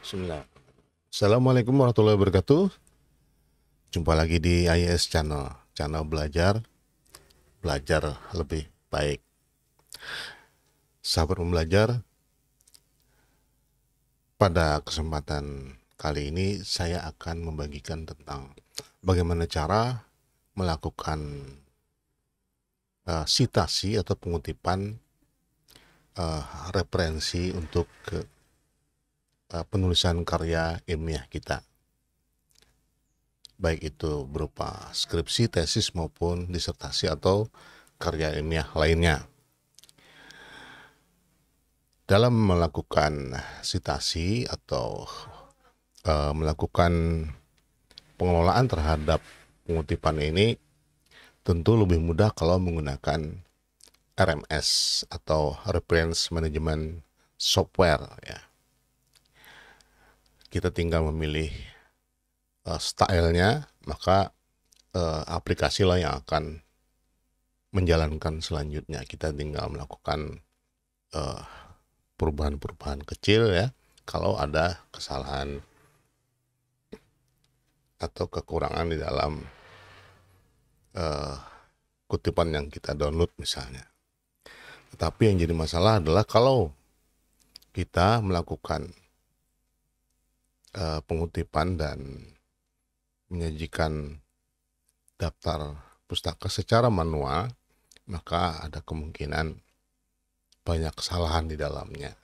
Bismillah. Assalamualaikum warahmatullahi wabarakatuh. Jumpa lagi di IIS Channel, channel belajar lebih baik. Sahabat pembelajar, pada kesempatan kali ini saya akan membagikan tentang bagaimana cara melakukan sitasi atau pengutipan referensi untuk penulisan karya ilmiah kita. Baik itu berupa skripsi, tesis maupun disertasi atau karya ilmiah lainnya. Dalam melakukan sitasi atau melakukan pengelolaan terhadap pengutipan ini tentu lebih mudah kalau menggunakan RMS atau Reference Management Software ya. Kita tinggal memilih stylenya, maka aplikasi lah yang akan menjalankan selanjutnya. Kita tinggal melakukan perubahan-perubahan kecil ya, kalau ada kesalahan atau kekurangan di dalam kutipan yang kita download misalnya. Tetapi yang jadi masalah adalah kalau kita melakukan pengutipan dan menyajikan daftar pustaka secara manual, maka ada kemungkinan banyak kesalahan di dalamnya.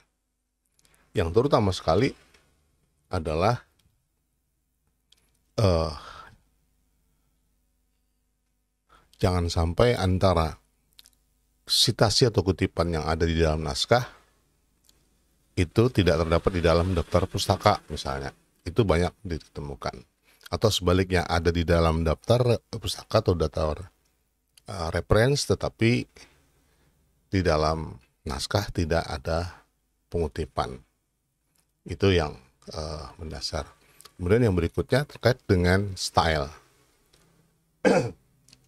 Yang terutama sekali adalah jangan sampai antara sitasi atau kutipan yang ada di dalam naskah itu tidak terdapat di dalam daftar pustaka misalnya. Itu banyak ditemukan. Atau sebaliknya, ada di dalam daftar pustaka atau daftar reference, tetapi di dalam naskah tidak ada pengutipan. Itu yang mendasar. Kemudian yang berikutnya terkait dengan style.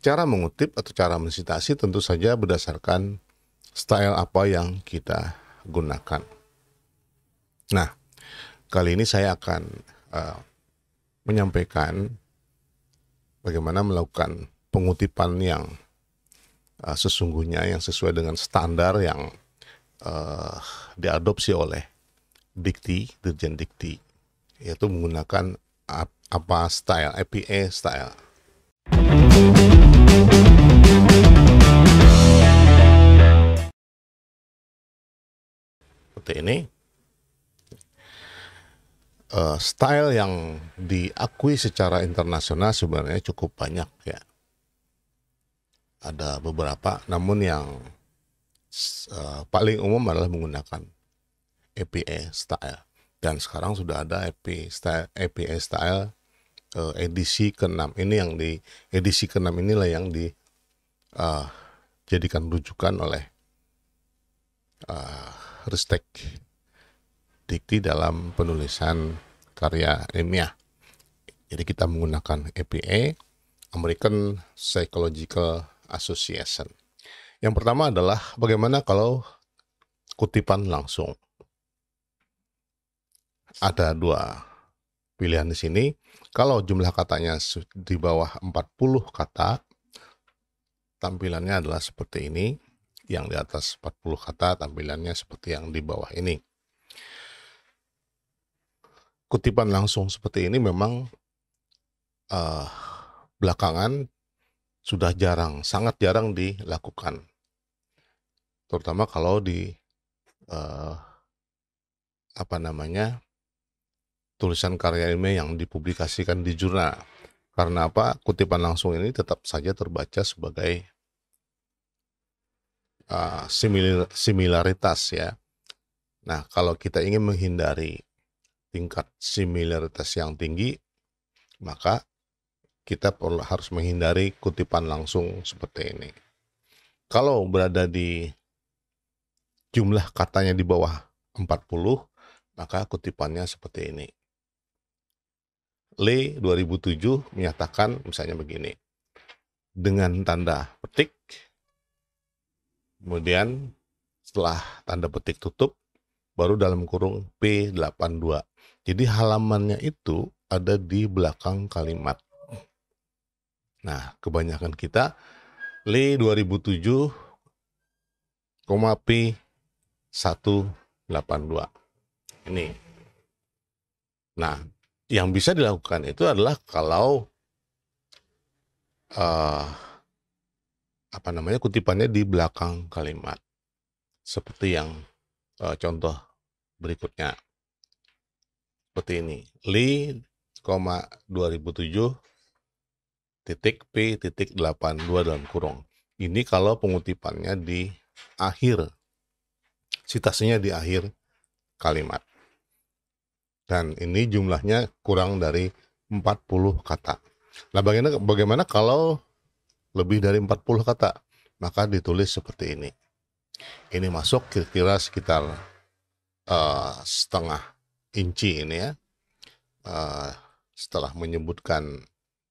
Cara mengutip atau cara mensitasi tentu saja berdasarkan style apa yang kita gunakan. Nah, kali ini saya akan menyampaikan bagaimana melakukan pengutipan yang sesungguhnya, yang sesuai dengan standar yang diadopsi oleh Dirjen Dikti, yaitu menggunakan apa style, APA style. Seperti ini. Style yang diakui secara internasional sebenarnya cukup banyak ya. Ada beberapa, namun yang paling umum adalah menggunakan APA style. Dan sekarang sudah ada APA style edisi ke-6. Ini yang di edisi ke-6 inilah yang dijadikan rujukan oleh Ristek Dikti dalam penulisan karya ilmiah. Jadi kita menggunakan APA, American Psychological Association. Yang pertama adalah bagaimana kalau kutipan langsung. Ada dua pilihan di sini. Kalau jumlah katanya di bawah 40 kata, tampilannya adalah seperti ini. Yang di atas 40 kata, tampilannya seperti yang di bawah ini. Kutipan langsung seperti ini memang belakangan sudah sangat jarang dilakukan. Terutama kalau di tulisan karya ilmiah yang dipublikasikan di jurnal. Karena apa? Kutipan langsung ini tetap saja terbaca sebagai similaritas ya. Nah, kalau kita ingin menghindari tingkat similaritas yang tinggi, maka kita harus menghindari kutipan langsung seperti ini. Kalau berada di jumlah katanya di bawah 40, maka kutipannya seperti ini. Le 2007 menyatakan misalnya begini, dengan tanda petik, kemudian setelah tanda petik tutup, baru dalam kurung P82. Jadi halamannya itu ada di belakang kalimat. Nah, kebanyakan kita Li 2007, P 182. Ini. Nah, yang bisa dilakukan itu adalah kalau kutipannya di belakang kalimat. Seperti yang contoh berikutnya. Seperti ini. Li, 2007 titik P titik 82 dalam kurung. Ini kalau pengutipannya di akhir, citasinya di akhir kalimat. Dan ini jumlahnya kurang dari 40 kata. Nah, bagaimana kalau lebih dari 40 kata? Maka ditulis seperti ini. Ini masuk kira-kira sekitar setengah inci ini ya. Setelah menyebutkan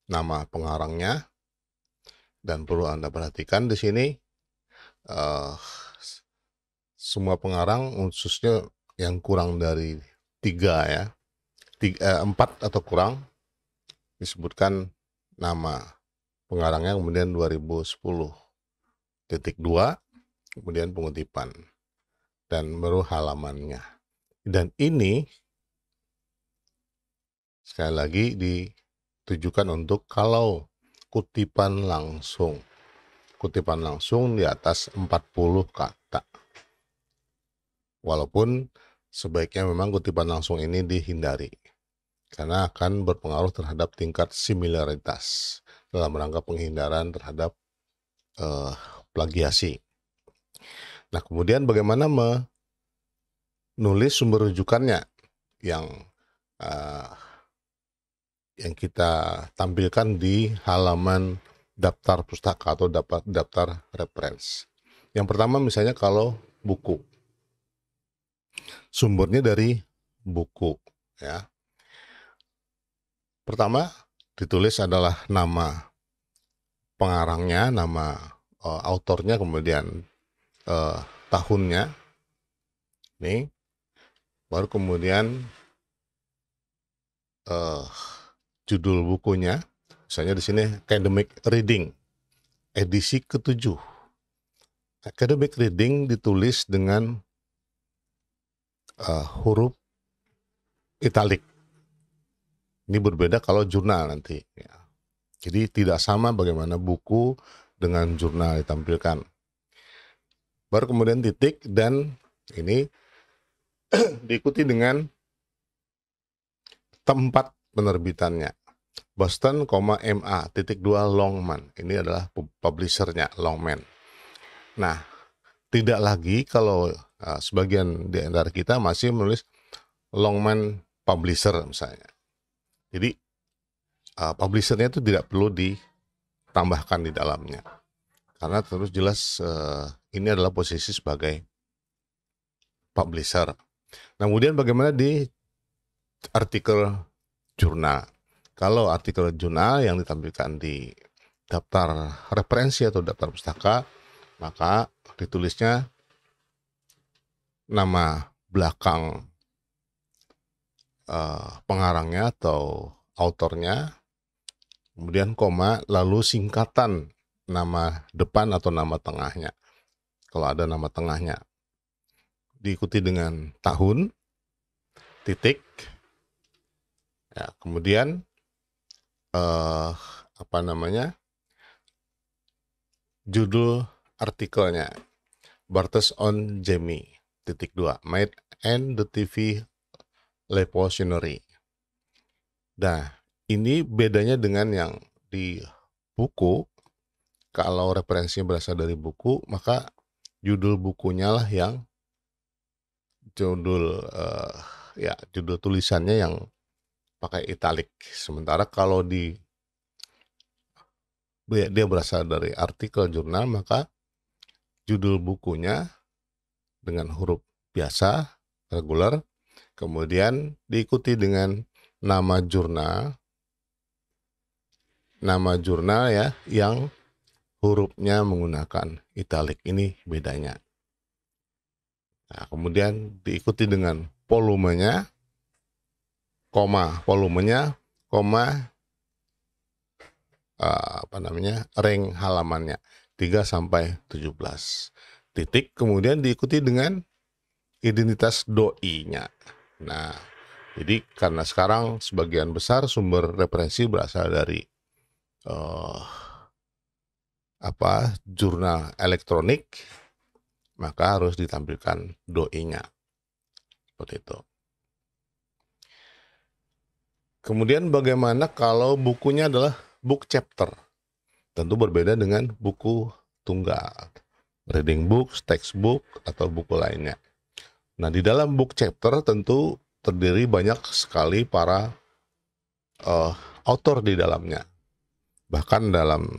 nama pengarangnya, dan perlu Anda perhatikan di sini semua pengarang khususnya yang kurang dari 4 atau kurang disebutkan nama pengarangnya, kemudian 2010.2, kemudian pengutipan dan baru halamannya. Dan ini sekali lagi ditujukan untuk kalau kutipan langsung di atas 40 kata. Walaupun sebaiknya memang kutipan langsung ini dihindari, karena akan berpengaruh terhadap tingkat similaritas dalam rangka penghindaran terhadap plagiasi. Nah, kemudian bagaimana menulis sumber rujukannya yang kita tampilkan di halaman daftar pustaka atau daftar reference. Yang pertama misalnya kalau buku, sumbernya dari buku ya. Pertama ditulis adalah nama pengarangnya, nama autornya, kemudian tahunnya. Nih. Baru kemudian judul bukunya. Misalnya di sini Academic Reading edisi ke-7. Academic Reading ditulis dengan huruf italik. Ini berbeda kalau jurnal nanti. Ya. Jadi tidak sama bagaimana buku dengan jurnal ditampilkan. Baru kemudian titik, dan ini diikuti dengan tempat penerbitannya. Boston, MA, .2 Longman. Ini adalah publishernya, Longman. Nah, tidak lagi kalau sebagian di antara kita masih menulis Longman Publisher misalnya. Jadi publishernya itu tidak perlu ditambahkan di dalamnya, karena terus jelas ini adalah posisi sebagai publisher. Nah, kemudian bagaimana di artikel jurnal? Kalau artikel jurnal yang ditampilkan di daftar referensi atau daftar pustaka, maka ditulisnya nama belakang pengarangnya atau autornya, kemudian koma, lalu singkatan nama depan atau nama tengahnya. Kalau ada nama tengahnya, diikuti dengan tahun, titik, ya, kemudian judul artikelnya, Barthes on Jamie, .2, Made and the TV Revolutionary. Nah, ini bedanya dengan yang di buku. Kalau referensinya berasal dari buku, maka judul bukunya lah yang judul tulisannya yang pakai italik. Sementara kalau dia berasal dari artikel jurnal, maka judul bukunya dengan huruf biasa, reguler, kemudian diikuti dengan nama jurnal ya, yang hurufnya menggunakan italik. Ini bedanya. Nah, kemudian diikuti dengan volumenya, koma volumenya, koma rank halamannya 3 sampai 17. Titik kemudian diikuti dengan identitas doi-nya. Nah, jadi karena sekarang sebagian besar sumber referensi berasal dari jurnal elektronik, maka harus ditampilkan doi-nya. Seperti itu. Kemudian bagaimana kalau bukunya adalah book chapter? Tentu berbeda dengan buku tunggal, reading book, textbook, atau buku lainnya. Nah, di dalam book chapter tentu terdiri banyak sekali para author di dalamnya. Bahkan dalam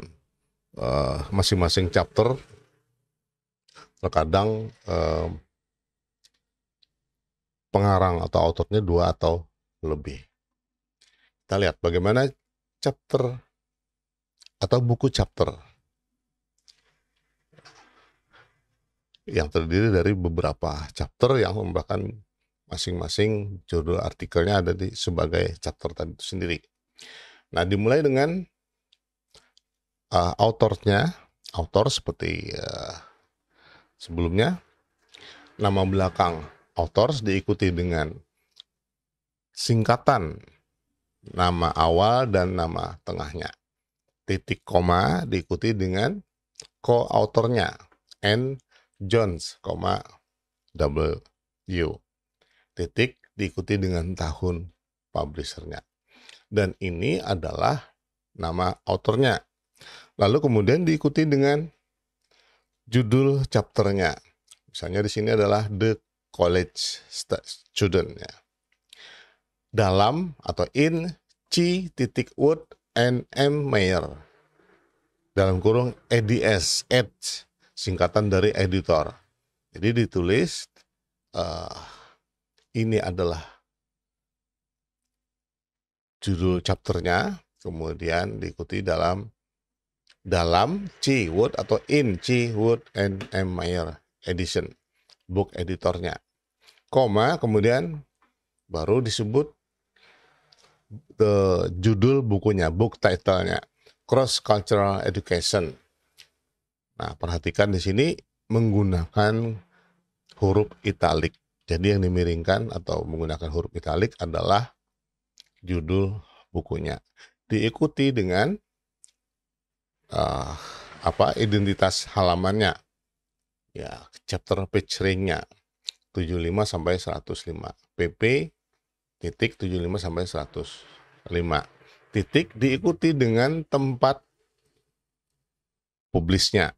masing-masing chapter terkadang pengarang atau autornya 2 atau lebih. Kita lihat bagaimana chapter atau buku chapter yang terdiri dari beberapa chapter yang merupakan masing-masing judul artikelnya ada di sebagai chapter tadi itu sendiri. Nah, dimulai dengan author seperti sebelumnya, nama belakang author diikuti dengan singkatan nama awal dan nama tengahnya. Titik koma diikuti dengan co-autornya N. Jones, W. Titik diikuti dengan tahun publishernya. Dan ini adalah nama autornya. Lalu kemudian diikuti dengan judul chapternya. Misalnya di sini adalah The College Student. Ya. Dalam atau in C. Wood and M. Mayer. Dalam kurung EDS, singkatan dari editor. Jadi ditulis ini adalah judul chapternya, kemudian diikuti dalam C. Wood atau in C. Wood and M. Mayer edition, book editornya. Koma, kemudian baru disebut judul bukunya, book title-nya, Cross Cultural Education. Nah, perhatikan di sini menggunakan huruf italik. Jadi yang dimiringkan atau menggunakan huruf italik adalah judul bukunya. Diikuti dengan identitas halamannya. Ya, chapter page rank-nya 75 sampai 105. PP titik 75 sampai 105. Titik diikuti dengan tempat publishnya,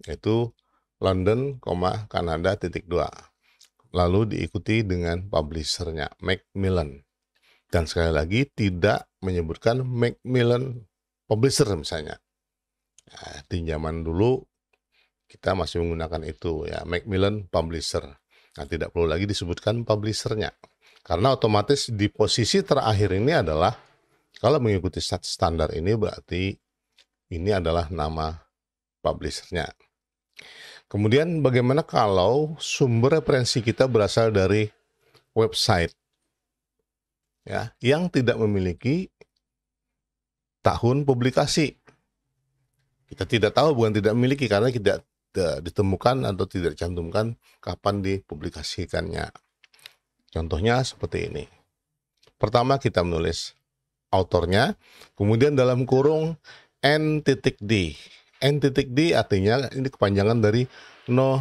yaitu London, Kanada, titik 2. Lalu diikuti dengan publishernya, Macmillan. Dan sekali lagi tidak menyebutkan Macmillan publisher misalnya. Nah, di zaman dulu kita masih menggunakan itu ya, Macmillan publisher. Nah, tidak perlu lagi disebutkan publishernya. Karena otomatis di posisi terakhir ini adalah, kalau mengikuti standar ini berarti ini adalah nama publishernya. Kemudian bagaimana kalau sumber referensi kita berasal dari website ya, yang tidak memiliki tahun publikasi? Kita tidak tahu, bukan tidak memiliki, karena tidak ditemukan atau tidak dicantumkan kapan dipublikasikannya. Contohnya seperti ini. Pertama kita menulis autornya, kemudian dalam kurung N.D. N.D artinya ini kepanjangan dari no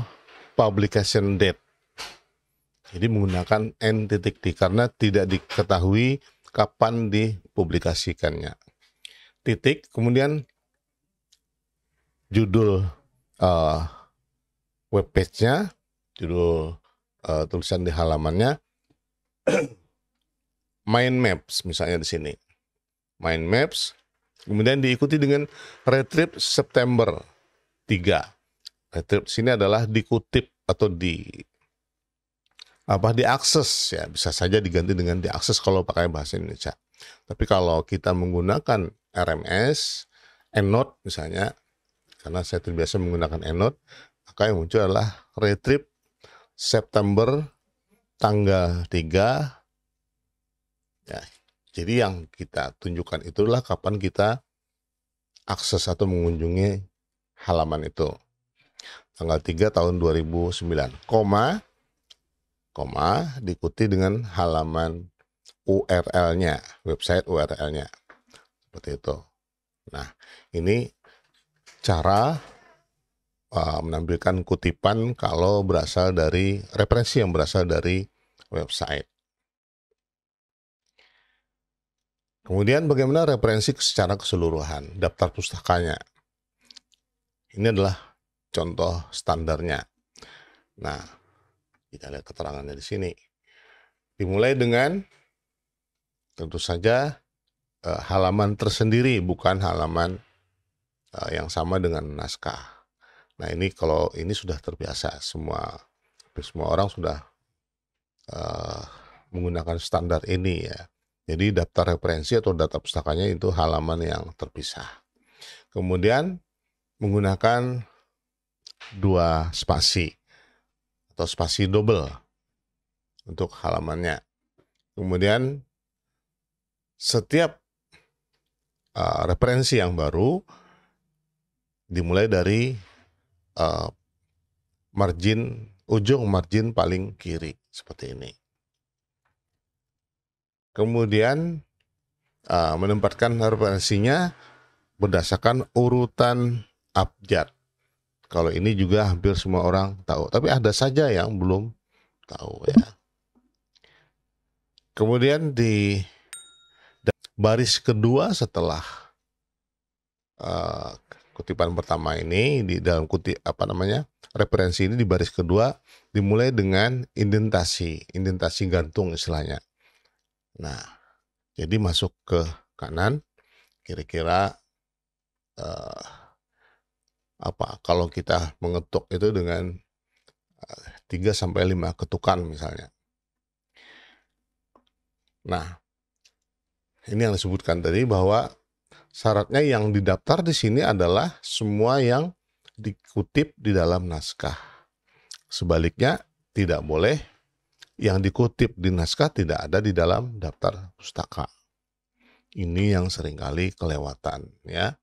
publication date. Jadi menggunakan N.D karena tidak diketahui kapan dipublikasikannya. Titik, kemudian judul webpage-nya, judul tulisan di halamannya, Mind Maps misalnya di sini. Mind Maps, kemudian diikuti dengan Retrieve September 3. Retrieve sini adalah dikutip atau diakses ya, bisa saja diganti dengan diakses kalau pakai bahasa Indonesia. Tapi kalau kita menggunakan RMS, EndNote misalnya, karena saya terbiasa menggunakan EndNote, maka yang muncul adalah Retrieve September tanggal 3 Ya, jadi yang kita tunjukkan itulah kapan kita akses atau mengunjungi halaman itu. Tanggal 3 tahun 2009, diikuti dengan halaman URL-nya, website URL-nya. Seperti itu. Nah, ini cara menampilkan kutipan kalau berasal dari referensi yang berasal dari website. Kemudian bagaimana referensi secara keseluruhan, daftar pustakanya. Ini adalah contoh standarnya. Nah, kita lihat keterangannya di sini. Dimulai dengan tentu saja halaman tersendiri, bukan halaman yang sama dengan naskah. Nah, ini kalau ini sudah terbiasa, semua orang sudah menggunakan standar ini ya. Jadi daftar referensi atau data pustakanya itu halaman yang terpisah. Kemudian menggunakan 2 spasi atau spasi double untuk halamannya. Kemudian setiap referensi yang baru dimulai dari ujung margin paling kiri seperti ini. Kemudian menempatkan referensinya berdasarkan urutan abjad. Kalau ini juga hampir semua orang tahu, tapi ada saja yang belum tahu ya. Kemudian di baris kedua setelah kutipan pertama ini, di dalam referensi ini di baris kedua dimulai dengan indentasi gantung istilahnya. Nah, jadi masuk ke kanan, kira-kira kalau kita mengetuk itu dengan 3-5 ketukan misalnya. Nah, ini yang disebutkan tadi bahwa syaratnya yang didaftar di sini adalah semua yang dikutip di dalam naskah. Sebaliknya, tidak boleh yang dikutip di naskah tidak ada di dalam daftar pustaka. Ini yang seringkali kelewatan ya,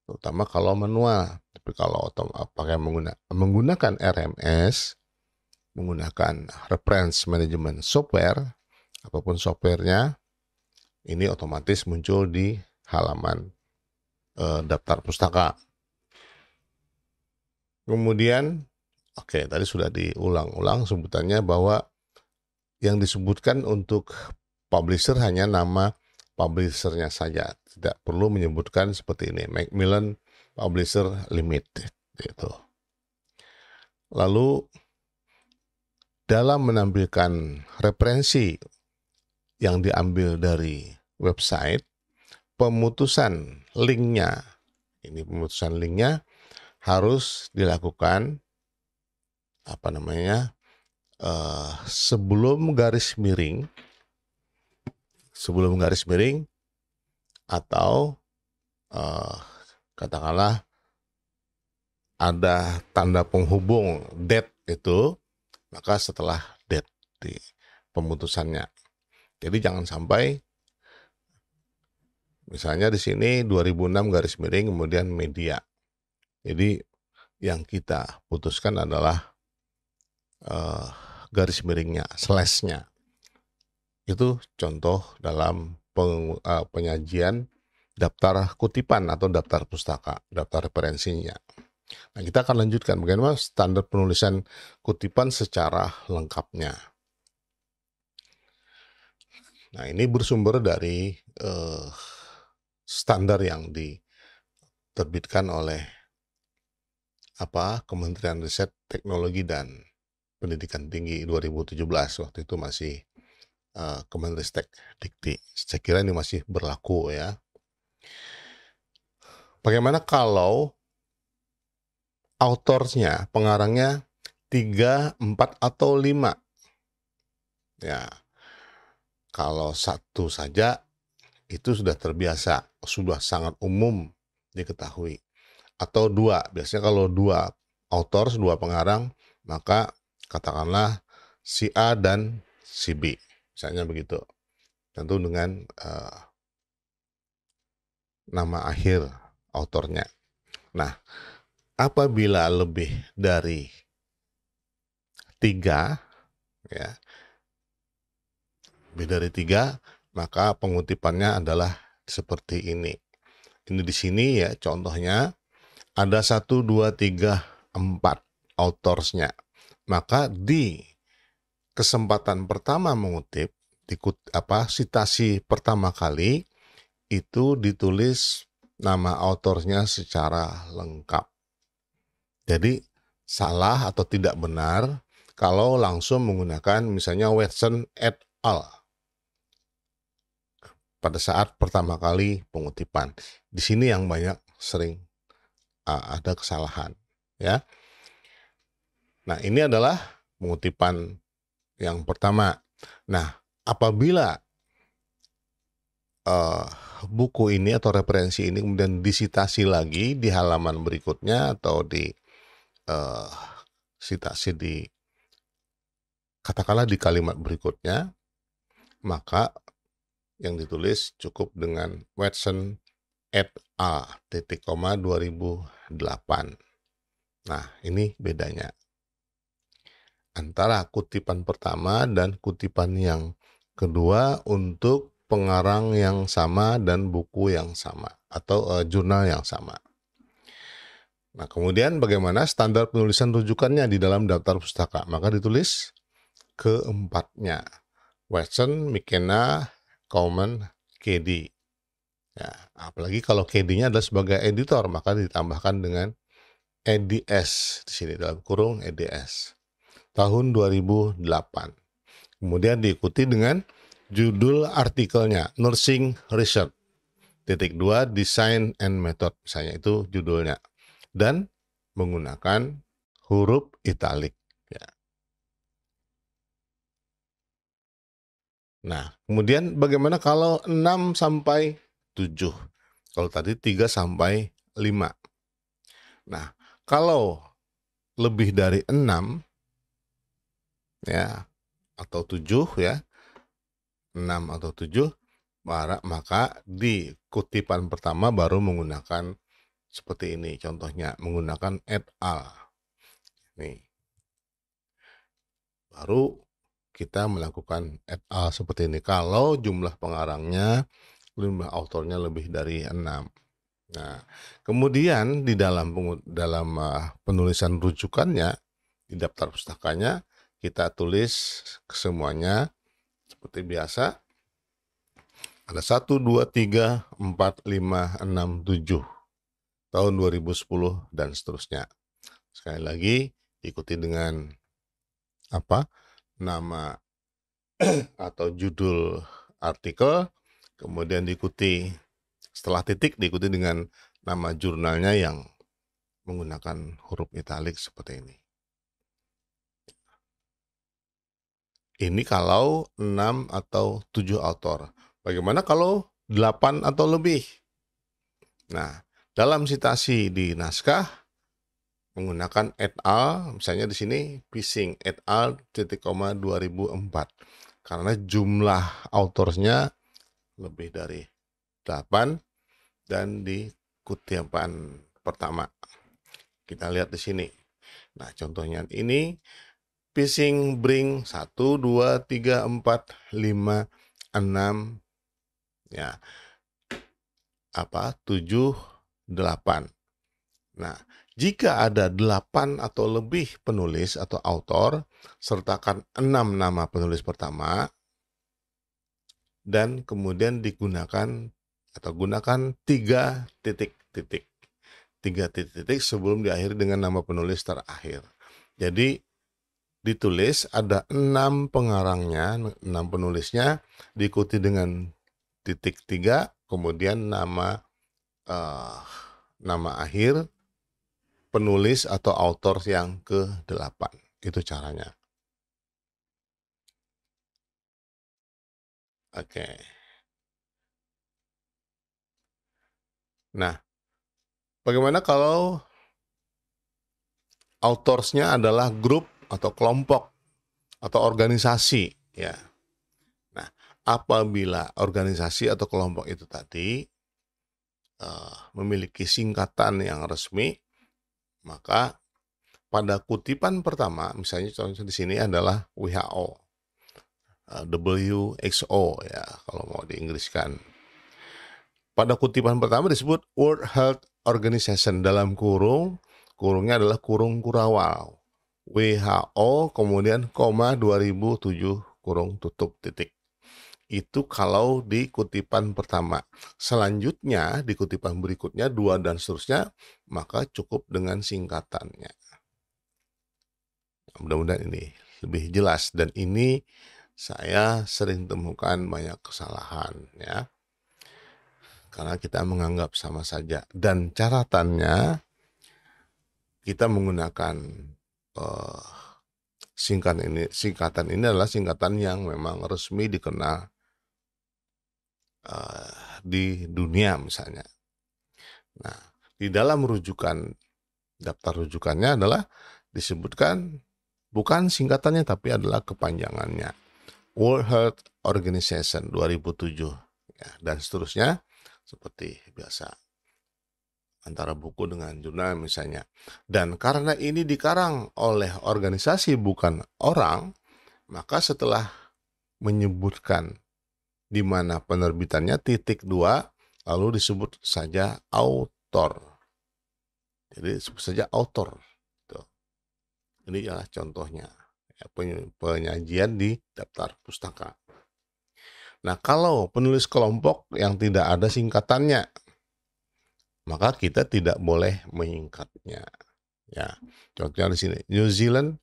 terutama kalau manual. Tapi kalau pakai menggunakan RMS, menggunakan reference management software, apapun softwarenya, ini otomatis muncul di halaman daftar pustaka. Kemudian, tadi sudah diulang-ulang sebutannya bahwa yang disebutkan untuk publisher hanya nama publishernya saja, tidak perlu menyebutkan seperti ini, Macmillan Publisher Limited gitu. Lalu dalam menampilkan referensi yang diambil dari website, pemutusan linknya harus dilakukan sebelum garis miring atau katakanlah ada tanda penghubung date itu, maka setelah date di pemutusannya. Jadi jangan sampai misalnya di sini 2006 garis miring kemudian media. Jadi yang kita putuskan adalah garis miringnya, slash-nya. Itu contoh dalam penyajian daftar kutipan atau daftar pustaka, daftar referensinya. Nah, kita akan lanjutkan bagaimana standar penulisan kutipan secara lengkapnya. Nah, ini bersumber dari standar yang diterbitkan oleh Kementerian Riset, Teknologi dan Pendidikan Tinggi 2017. Waktu itu masih Kemenristek Dikti. Saya kira ini masih berlaku ya. Bagaimana kalau autornya, pengarangnya 3, 4, atau 5? Ya, kalau 1 saja itu sudah terbiasa, sudah sangat umum diketahui. Atau 2, biasanya kalau 2 author, 2 pengarang, maka katakanlah si A dan si B, misalnya begitu. tentu dengan nama akhir autornya. Nah, apabila lebih dari 3, ya, lebih dari 3, maka pengutipannya adalah seperti ini. Ini di sini ya contohnya ada 1, 2, 3, 4 autorsnya. Maka di kesempatan pertama mengutip, sitasi pertama kali itu ditulis nama autornya secara lengkap. Jadi salah atau tidak benar kalau langsung menggunakan misalnya Watson et al. Pada saat pertama kali pengutipan. Di sini yang banyak sering ada kesalahan, ya. Nah, ini adalah pengutipan yang pertama. Nah, apabila buku ini atau referensi ini kemudian disitasi lagi di halaman berikutnya atau di sitasi di katakanlah di kalimat berikutnya, maka yang ditulis cukup dengan Watson et al. 2008. Nah, ini bedanya antara kutipan pertama dan kutipan yang kedua untuk pengarang yang sama dan buku yang sama atau jurnal yang sama. Nah, kemudian bagaimana standar penulisan rujukannya di dalam daftar pustaka? Maka ditulis keempatnya, Watson, McKenna, Coleman, KD. Ya, apalagi kalau KD-nya adalah sebagai editor, maka ditambahkan dengan eds di sini dalam kurung eds. Tahun 2008. Kemudian diikuti dengan judul artikelnya, Nursing Research. Titik 2, Design and Method, misalnya itu judulnya. Dan menggunakan huruf italik. Ya. Nah, kemudian bagaimana kalau 6 sampai 7? Kalau tadi 3 sampai 5. Nah, kalau lebih dari 6 ya atau 7 ya, 6 atau 7, maka di kutipan pertama baru menggunakan seperti ini. Contohnya menggunakan et al. Nih. Baru kita melakukan et al seperti ini. Kalau jumlah pengarangnya, jumlah autornya lebih dari 6. Nah, kemudian di dalam penulisan rujukannya, di daftar pustakanya, kita tulis semuanya seperti biasa. Ada 1, 2, 3, 4, 5, 6, 7. Tahun 2010 dan seterusnya. Sekali lagi, ikuti dengan nama atau judul artikel, kemudian diikuti setelah titik diikuti dengan nama jurnalnya yang menggunakan huruf italik seperti ini. Ini kalau 6 atau 7 autor. Bagaimana kalau 8 atau lebih? Nah, dalam sitasi di naskah menggunakan et al, misalnya di sini Pising et al. 2004. Karena jumlah autornya lebih dari 8 dan di kutipan pertama. Kita lihat di sini. Nah, contohnya ini Pising bring 1, 2, 3, 4, 5, 6 ya. 7, 8. Nah, jika ada 8 atau lebih penulis atau autor, sertakan 6 nama penulis pertama dan kemudian gunakan 3 titik-titik. 3 titik-titik sebelum diakhiri dengan nama penulis terakhir. Jadi ditulis ada 6 pengarangnya, 6 penulisnya, diikuti dengan titik 3, kemudian nama akhir penulis atau autor yang ke-8. Itu caranya. Oke. Nah, bagaimana kalau autorsnya adalah grup atau kelompok atau organisasi ya. Nah, apabila organisasi atau kelompok itu tadi memiliki singkatan yang resmi, maka pada kutipan pertama, misalnya contoh di sini adalah WHO, WHO ya kalau mau diinggriskan. Pada kutipan pertama disebut World Health Organization dalam kurungnya adalah kurung kurawal. WHO kemudian koma 2007 kurung tutup titik. Itu kalau di kutipan pertama. Selanjutnya di kutipan berikutnya 2 dan seterusnya, maka cukup dengan singkatannya. Mudah-mudahan ini lebih jelas, dan ini saya sering temukan banyak kesalahan ya. Karena kita menganggap sama saja, dan catatannya kita menggunakan singkatan ini adalah singkatan yang memang resmi dikenal di dunia misalnya. Nah, di dalam rujukan, daftar rujukannya adalah disebutkan bukan singkatannya tapi adalah kepanjangannya. World Health Organization 2007 ya, dan seterusnya seperti biasa antara buku dengan jurnal misalnya. Dan karena ini dikarang oleh organisasi bukan orang, maka setelah menyebutkan di mana penerbitannya titik 2, lalu disebut saja author. Jadi sebut saja author. Tuh. Ini adalah contohnya ya, penyajian di daftar pustaka. Nah, kalau penulis kelompok yang tidak ada singkatannya, maka kita tidak boleh menyingkatnya. Ya, contohnya di sini New Zealand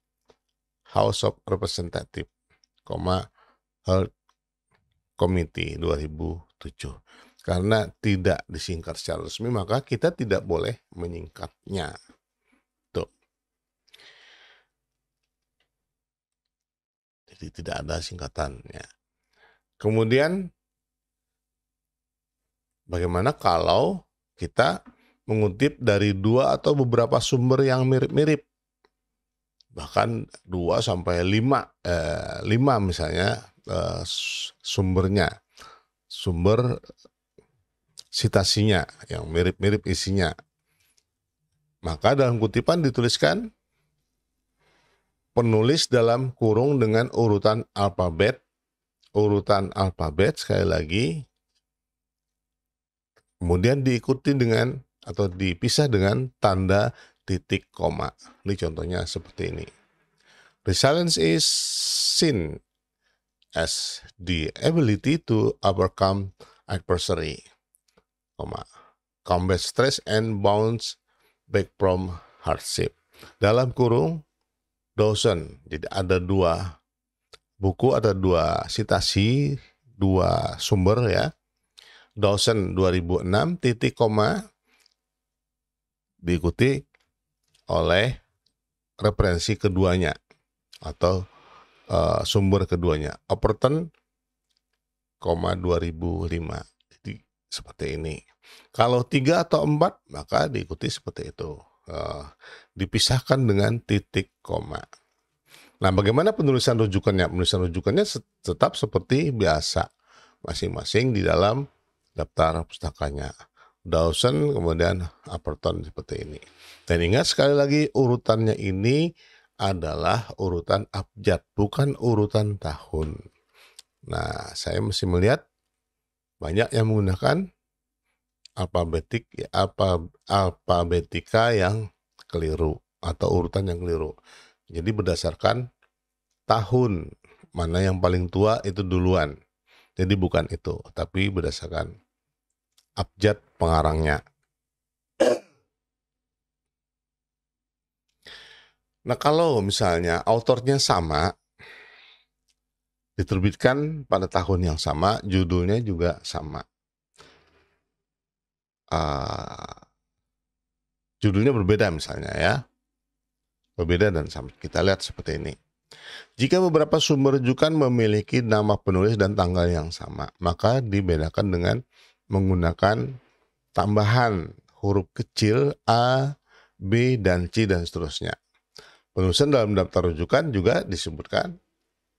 House of Representatives, Health Committee 2007. Karena tidak disingkat secara resmi, maka kita tidak boleh menyingkatnya. Tuh. Jadi tidak ada singkatannya. Kemudian bagaimana kalau kita mengutip dari 2 atau beberapa sumber yang mirip-mirip? Bahkan 2 sampai 5 misalnya sumbernya, sumber citasinya yang mirip-mirip isinya. Maka dalam kutipan dituliskan penulis dalam kurung dengan urutan alfabet sekali lagi, kemudian diikuti dengan atau dipisah dengan tanda titik koma. Ini contohnya seperti ini. Resilience is seen as the ability to overcome adversity, combat stress and bounce back from hardship. Dalam kurung Dawson. Jadi ada 2 buku, ada 2 citasi, 2 sumber ya. Dawson 2006 titik koma diikuti oleh referensi keduanya atau sumber keduanya, Overton, 2005. Jadi seperti ini. Kalau 3 atau 4 maka diikuti seperti itu, dipisahkan dengan titik koma. Nah, bagaimana penulisan rujukannya? Penulisan rujukannya tetap seperti biasa, masing-masing di dalam daftar pustakanya. Dawson, kemudian Overton seperti ini. Dan ingat sekali lagi, urutannya ini adalah urutan abjad, bukan urutan tahun. Nah, saya mesti melihat banyak yang menggunakan alfabetika yang keliru atau urutan yang keliru. Jadi berdasarkan tahun, mana yang paling tua itu duluan. Jadi bukan itu, tapi berdasarkan abjad pengarangnya. Nah, kalau misalnya autornya sama, diterbitkan pada tahun yang sama, judulnya juga sama. Judulnya berbeda misalnya ya. Berbeda dan sama. Kita lihat seperti ini. Jika beberapa sumber rujukan memiliki nama penulis dan tanggal yang sama, maka dibedakan dengan menggunakan tambahan huruf kecil A, B, dan C, dan seterusnya. Penulisan dalam daftar rujukan juga disebutkan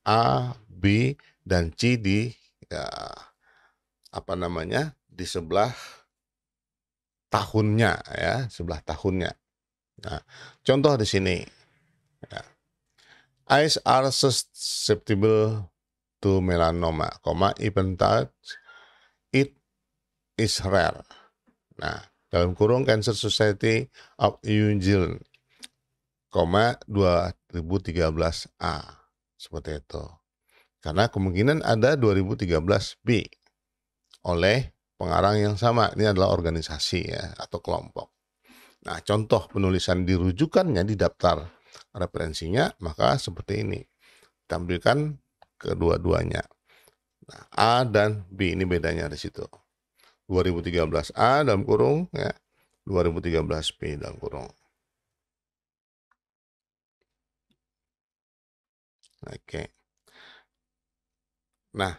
A, B, dan C di ya apa namanya, di sebelah tahunnya ya, sebelah tahunnya. Nah, contoh di sini ya. Eyes are susceptible to melanoma, even though it is rare. Nah, dalam kurung Cancer Society of New Zealand, 2013A. Seperti itu. Karena kemungkinan ada 2013B oleh pengarang yang sama. Ini adalah organisasi ya, atau kelompok. Nah, contoh penulisan dirujukannya di daftar referensinya, maka seperti ini. Tampilkan kedua-duanya. Nah, A dan B ini bedanya di situ. 2013A dalam kurung ya, 2013B dalam kurung. Oke. Nah,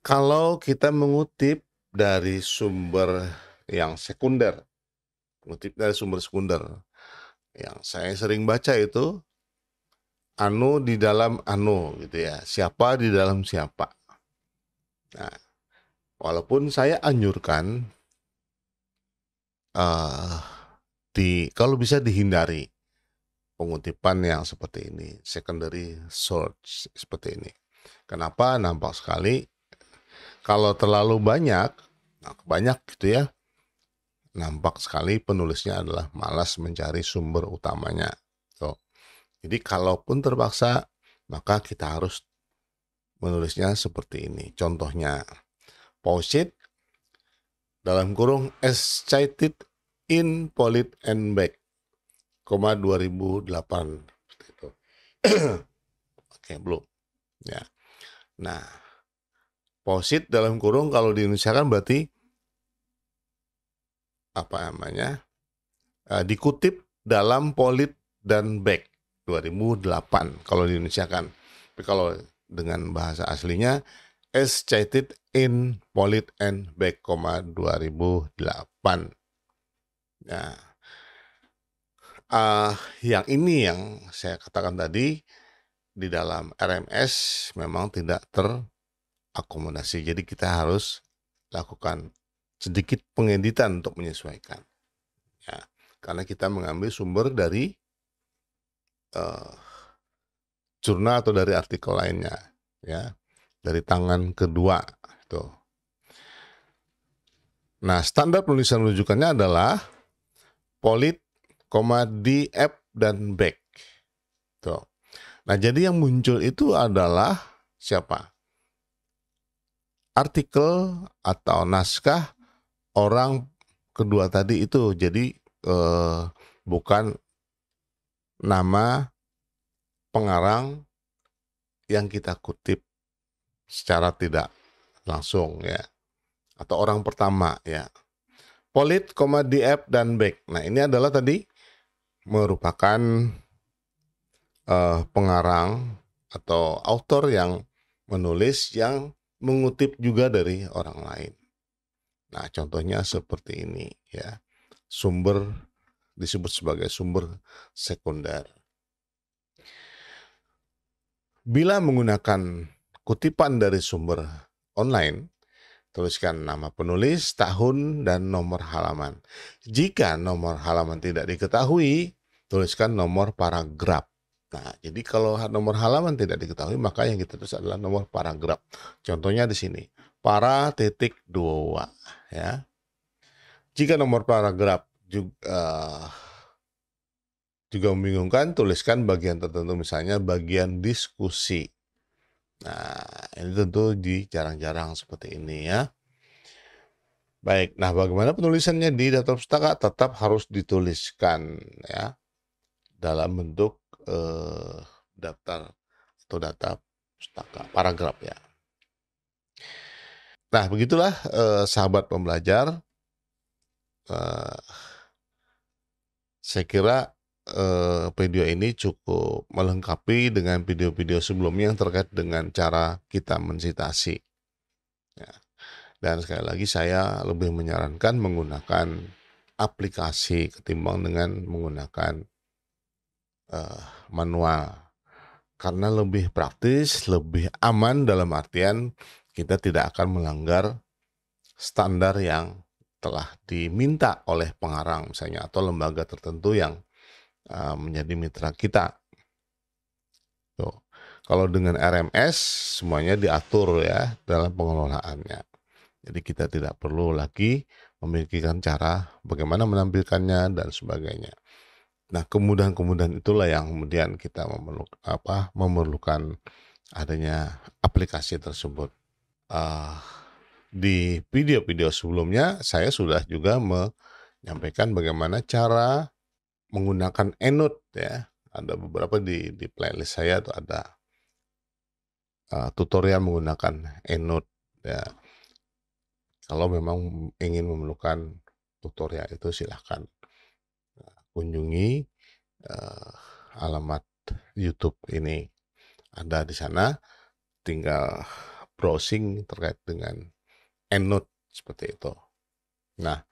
kalau kita mengutip dari sumber yang sekunder, mengutip dari sumber sekunder, yang saya sering baca itu anu di dalam anu gitu ya, siapa di dalam siapa. Nah, walaupun saya anjurkan kalau bisa dihindari pengutipan yang seperti ini, secondary source seperti ini. Kenapa? Nampak sekali kalau terlalu banyak gitu ya, nampak sekali penulisnya adalah malas mencari sumber utamanya. So, jadi kalaupun terpaksa, maka kita harus menulisnya seperti ini. Contohnya, Fawcett dalam kurung as cited in Pollitt and Beck, 2008. Oke, belum. Ya. Nah, Fawcett dalam kurung kalau di Indonesia kan berarti apa namanya? Dikutip dalam Pollitt dan Beck 2008 kalau di Indonesia kan. Tapi kalau dengan bahasa aslinya as cited in Pollitt and Beck, 2008. Nah, yang ini yang saya katakan tadi di dalam RMS memang tidak terakomodasi. Jadi kita harus lakukan sedikit pengeditan untuk menyesuaikan. Ya, karena kita mengambil sumber dari jurnal atau dari artikel lainnya, ya, dari tangan kedua itu. Nah, standar penulisan rujukannya adalah Pollitt, DF dan Beck. Tuh. Nah, jadi yang muncul itu adalah siapa? Artikel atau naskah orang kedua tadi itu. Jadi bukan nama pengarang yang kita kutip secara tidak langsung ya, atau orang pertama ya. Pollitt, DF dan Beck. Nah, ini adalah tadi merupakan pengarang atau author yang menulis yang mengutip juga dari orang lain. Nah, contohnya seperti ini ya. Sumber disebut sebagai sumber sekunder. Bila menggunakan kutipan dari sumber online, tuliskan nama penulis, tahun, dan nomor halaman. Jika nomor halaman tidak diketahui, tuliskan nomor paragraf. Nah, jadi kalau nomor halaman tidak diketahui, maka yang kita tulis adalah nomor paragraf. Contohnya di sini, para.2 ya. Jika nomor paragraf juga membingungkan, tuliskan bagian tertentu, misalnya bagian diskusi. Nah, ini tentu jarang-jarang seperti ini ya. Baik, nah bagaimana penulisannya di daftar pustaka? Tetap harus dituliskan ya dalam bentuk daftar atau data pustaka, paragraf ya. Nah, begitulah sahabat pembelajar. Saya kira video ini cukup melengkapi dengan video-video sebelumnya yang terkait dengan cara kita mensitasi. Ya. Dan sekali lagi saya lebih menyarankan menggunakan aplikasi ketimbang dengan menggunakan manual. karena lebih praktis, lebih aman dalam artian kita tidak akan melanggar standar yang telah diminta oleh pengarang misalnya atau lembaga tertentu yang menjadi mitra kita. Tuh. Kalau dengan RMS semuanya diatur ya dalam pengelolaannya. Jadi kita tidak perlu lagi memikirkan cara bagaimana menampilkannya dan sebagainya. Nah, kemudahan-kemudahan itulah yang kemudian kita memerlukan adanya aplikasi tersebut. Di video-video sebelumnya saya sudah juga menyampaikan bagaimana cara menggunakan EndNote ya. Ada beberapa di playlist saya tuh ada tutorial menggunakan EndNote ya. Kalau memang ingin memerlukan tutorial itu silahkan kunjungi alamat YouTube ini, ada di sana, tinggal browsing terkait dengan EndNote seperti itu. Nah,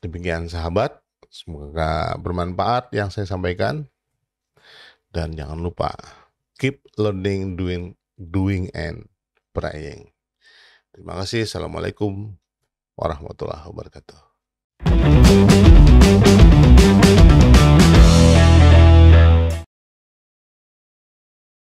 demikian sahabat, semoga bermanfaat yang saya sampaikan, dan jangan lupa keep learning, doing and praying. Terima kasih. Assalamualaikum warahmatullahi wabarakatuh.